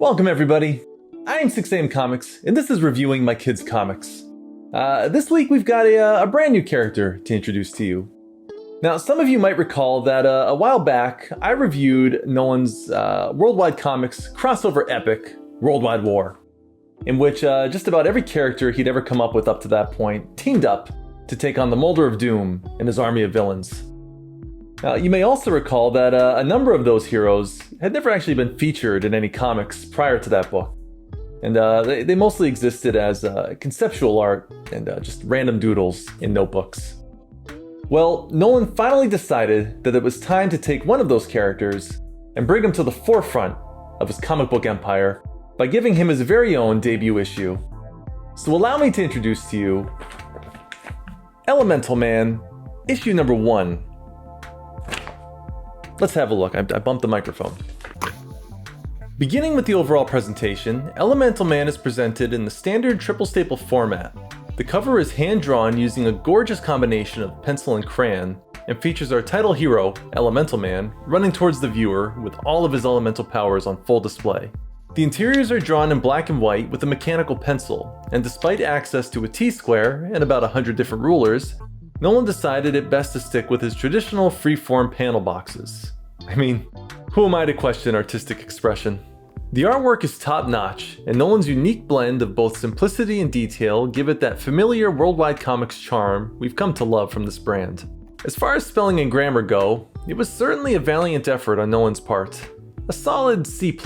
Welcome everybody, I am 6am Comics, and this is reviewing my kids' comics. This week we've got a brand new character to introduce to you. Now, some of you might recall that a while back, I reviewed Nolan's Worldwide Comics crossover epic, Worldwide War, in which just about every character he'd ever come up with up to that point teamed up to take on the Molder of Doom and his army of villains. You may also recall that a number of those heroes had never actually been featured in any comics prior to that book, and they mostly existed as conceptual art and just random doodles in notebooks. Well, Nolan finally decided that it was time to take one of those characters and bring him to the forefront of his comic book empire by giving him his very own debut issue. So allow me to introduce to you Elemental Man, issue number 1. Let's have a look. I bumped the microphone. Beginning with the overall presentation, Elemental Man is presented in the standard triple staple format. The cover is hand-drawn using a gorgeous combination of pencil and crayon, and features our title hero, Elemental Man, running towards the viewer with all of his elemental powers on full display. The interiors are drawn in black and white with a mechanical pencil, and despite access to a T-square and about 100 different rulers, Nolan decided it best to stick with his traditional free-form panel boxes. I mean, who am I to question artistic expression? The artwork is top-notch, and Nolan's unique blend of both simplicity and detail give it that familiar Worldwide Comics charm we've come to love from this brand. As far as spelling and grammar go, it was certainly a valiant effort on Nolan's part. A solid C+,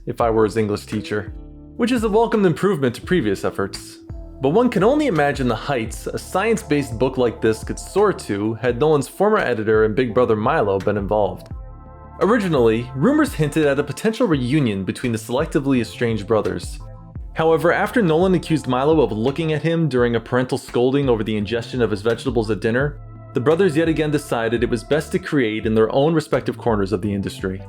if I were his English teacher, which is a welcomed improvement to previous efforts. But one can only imagine the heights a science-based book like this could soar to had Nolan's former editor and big brother Milo been involved. Originally, rumors hinted at a potential reunion between the selectively estranged brothers. However, after Nolan accused Milo of looking at him during a parental scolding over the ingestion of his vegetables at dinner, the brothers yet again decided it was best to create in their own respective corners of the industry.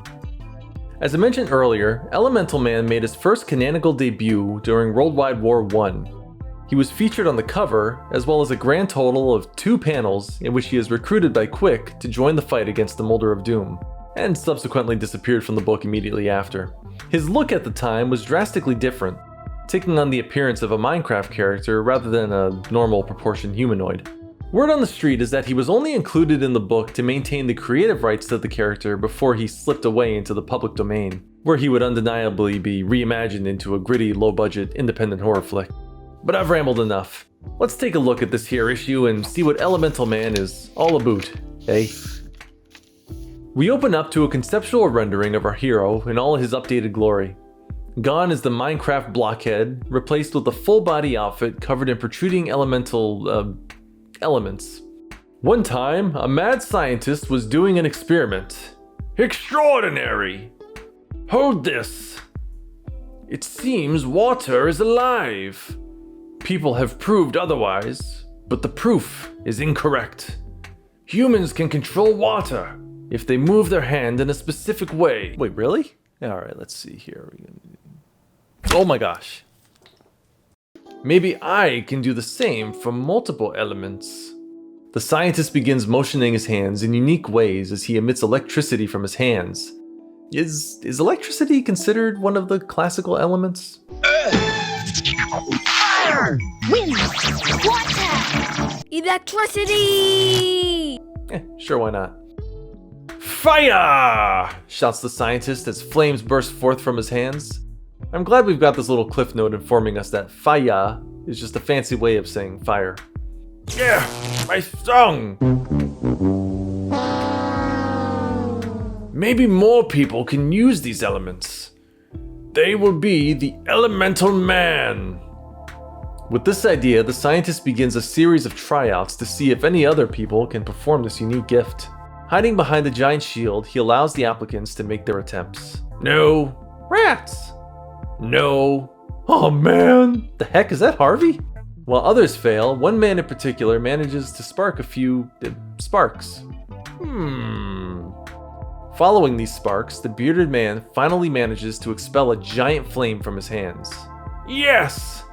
As I mentioned earlier, Elemental Man made his first canonical debut during Worldwide War I. He was featured on the cover, as well as a grand total of 2 panels in which he is recruited by Quick to join the fight against the Molder of Doom, and subsequently disappeared from the book immediately after. His look at the time was drastically different, taking on the appearance of a Minecraft character rather than a normal proportioned humanoid. Word on the street is that he was only included in the book to maintain the creative rights to the character before he slipped away into the public domain, where he would undeniably be reimagined into a gritty, low-budget, independent horror flick. But I've rambled enough. Let's take a look at this here issue and see what Elemental Man is all about, eh? We open up to a conceptual rendering of our hero in all his updated glory. Gone is the Minecraft blockhead, replaced with a full-body outfit covered in protruding elemental, elements. One time, a mad scientist was doing an experiment. Extraordinary! Hold this! It seems water is alive. People have proved otherwise, but the proof is incorrect. Humans can control water if they move their hand in a specific way. Wait, really? Alright, let's see here. Oh my gosh. Maybe I can do the same for multiple elements. The scientist begins motioning his hands in unique ways as he emits electricity from his hands. Is electricity considered one of the classical elements? Fire! Wind! Water! Electricity! Sure, why not? Fire! Shouts the scientist as flames burst forth from his hands. I'm glad we've got this little cliff note informing us that fire is just a fancy way of saying fire. Yeah, my tongue! Maybe more people can use these elements. They will be the Elemental Man. With this idea, the scientist begins a series of tryouts to see if any other people can perform this unique gift. Hiding behind the giant shield, he allows the applicants to make their attempts. No. Rats. No. Oh man, the heck is that, Harvey? While others fail, one man in particular manages to spark a few sparks. Following these sparks, the bearded man finally manages to expel a giant flame from his hands. Yes!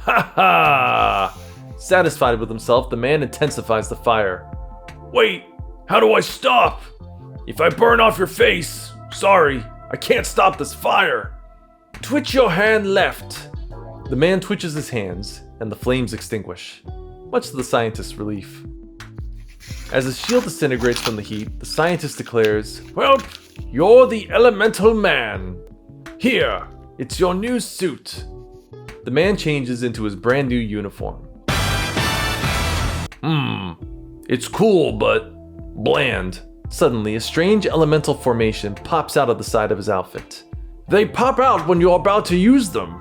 Ha ha! Satisfied with himself, the man intensifies the fire. Wait, how do I stop? If I burn off your face, sorry, I can't stop this fire. Twitch your hand left! The man twitches his hands, and the flames extinguish, much to the scientist's relief. As his shield disintegrates from the heat, the scientist declares, "Well, you're the elemental man. Here, it's your new suit." The man changes into his brand new uniform. It's cool, but bland. Suddenly, a strange elemental formation pops out of the side of his outfit. They pop out when you're about to use them.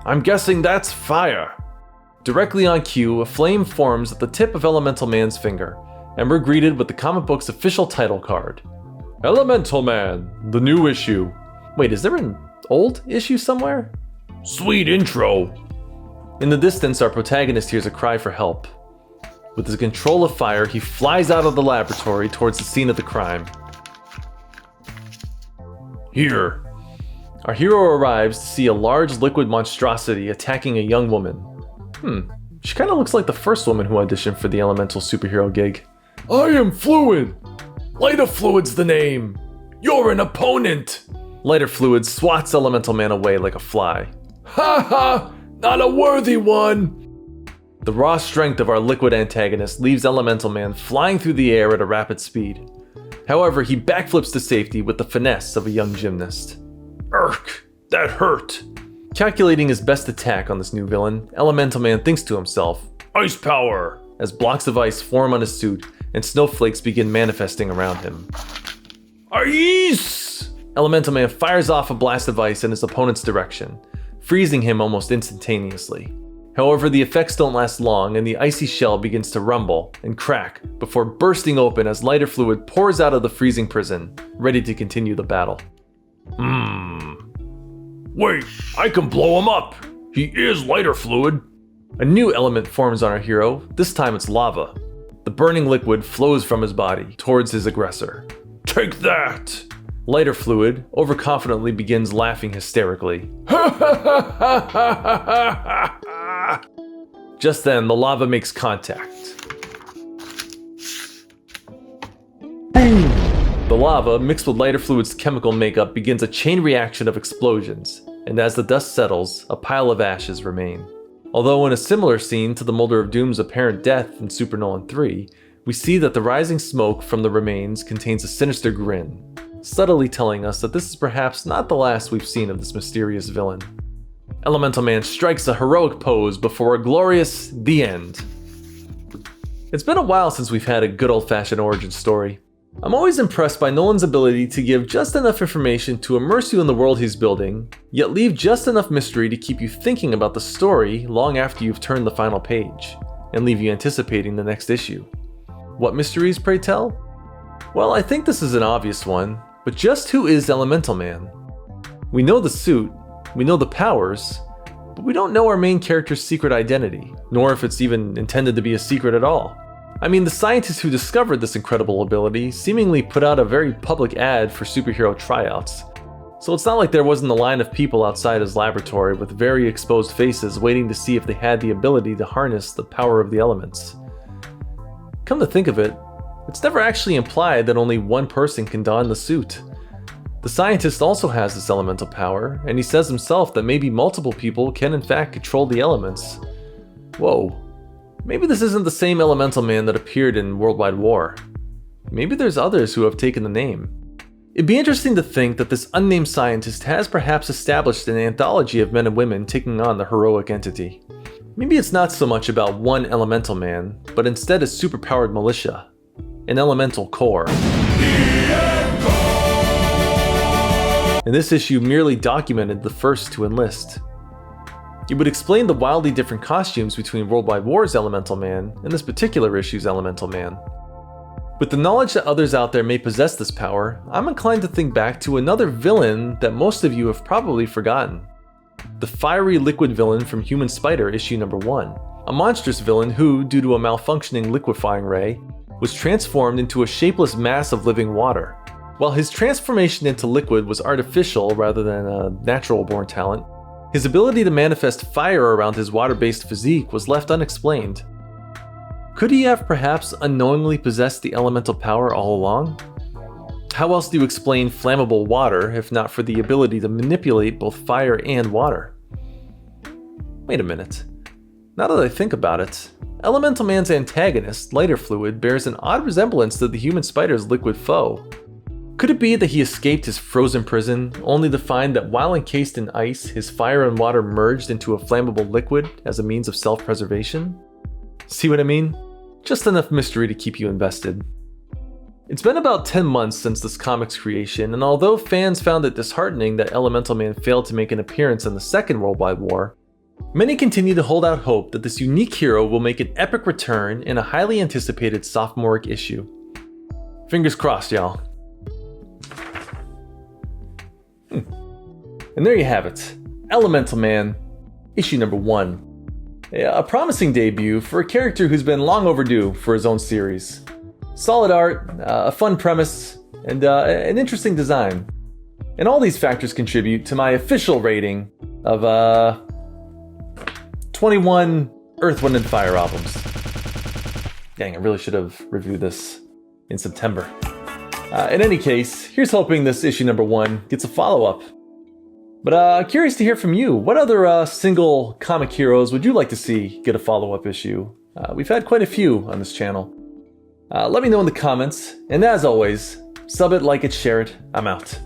I'm guessing that's fire. Directly on cue, a flame forms at the tip of Elemental Man's finger, and we're greeted with the comic book's official title card. Elemental Man, the new issue. Wait, is there an old issue somewhere? Sweet intro. In the distance, our protagonist hears a cry for help. With his control of fire, he flies out of the laboratory towards the scene of the crime. Here. Our hero arrives to see a large liquid monstrosity attacking a young woman. She kinda looks like the first woman who auditioned for the elemental superhero gig. I am Fluid! Lighter Fluid's the name! You're an opponent! Lighter Fluid swats Elemental Man away like a fly. Ha ha! Not a worthy one! The raw strength of our liquid antagonist leaves Elemental Man flying through the air at a rapid speed. However, he backflips to safety with the finesse of a young gymnast. Urk, that hurt. Calculating his best attack on this new villain, Elemental Man thinks to himself, Ice power! As blocks of ice form on his suit and snowflakes begin manifesting around him. Ice! Elemental Man fires off a blast of ice in his opponent's direction, freezing him almost instantaneously. However, the effects don't last long and the icy shell begins to rumble and crack before bursting open as lighter fluid pours out of the freezing prison, ready to continue the battle. Wait, I can blow him up! He is lighter fluid! A new element forms on our hero, this time it's lava. The burning liquid flows from his body towards his aggressor. Take that! Lighter fluid overconfidently begins laughing hysterically. Just then, the lava makes contact. Boom! The lava, mixed with lighter fluid's chemical makeup, begins a chain reaction of explosions, and as the dust settles, a pile of ashes remain. Although in a similar scene to the Molder of Doom's apparent death in Supernolan 3, we see that the rising smoke from the remains contains a sinister grin, subtly telling us that this is perhaps not the last we've seen of this mysterious villain. Elemental Man strikes a heroic pose before a glorious the end. It's been a while since we've had a good old-fashioned origin story. I'm always impressed by Nolan's ability to give just enough information to immerse you in the world he's building, yet leave just enough mystery to keep you thinking about the story long after you've turned the final page, and leave you anticipating the next issue. What mysteries, pray tell? Well, I think this is an obvious one, but just who is Elemental Man? We know the suit, we know the powers, but we don't know our main character's secret identity, nor if it's even intended to be a secret at all. I mean, the scientist who discovered this incredible ability seemingly put out a very public ad for superhero tryouts, so it's not like there wasn't a line of people outside his laboratory with very exposed faces waiting to see if they had the ability to harness the power of the elements. Come to think of it, it's never actually implied that only one person can don the suit. The scientist also has this elemental power, and he says himself that maybe multiple people can in fact control the elements. Whoa. Maybe this isn't the same Elemental Man that appeared in Worldwide War. Maybe there's others who have taken the name. It'd be interesting to think that this unnamed scientist has perhaps established an anthology of men and women taking on the heroic entity. Maybe it's not so much about one Elemental Man, but instead a superpowered militia, an Elemental Corps. And this issue merely documented the first to enlist. It would explain the wildly different costumes between Worldwide War's Elemental Man and this particular issue's Elemental Man. With the knowledge that others out there may possess this power, I'm inclined to think back to another villain that most of you have probably forgotten. The fiery liquid villain from Human Spider issue number 1. A monstrous villain who, due to a malfunctioning liquefying ray, was transformed into a shapeless mass of living water. While his transformation into liquid was artificial rather than a natural-born talent, his ability to manifest fire around his water-based physique was left unexplained. Could he have perhaps unknowingly possessed the elemental power all along? How else do you explain flammable water if not for the ability to manipulate both fire and water? Wait a minute. Now that I think about it, Elemental Man's antagonist, lighter fluid, bears an odd resemblance to the human spider's liquid foe. Could it be that he escaped his frozen prison, only to find that while encased in ice, his fire and water merged into a flammable liquid as a means of self-preservation? See what I mean? Just enough mystery to keep you invested. It's been about 10 months since this comic's creation, and although fans found it disheartening that Elemental Man failed to make an appearance in the Second Worldwide War, many continue to hold out hope that this unique hero will make an epic return in a highly anticipated sophomoric issue. Fingers crossed, y'all. And there you have it, Elemental Man, issue number 1. A promising debut for a character who's been long overdue for his own series. Solid art, a fun premise, and an interesting design. And all these factors contribute to my official rating of 21 Earth, Wind, and Fire albums. Dang, I really should have reviewed this in September. In any case, here's hoping this issue number 1 gets a follow-up. But curious to hear from you. What other single comic heroes would you like to see get a follow-up issue? We've had quite a few on this channel. Let me know in the comments. And as always, sub it, like it, share it. I'm out.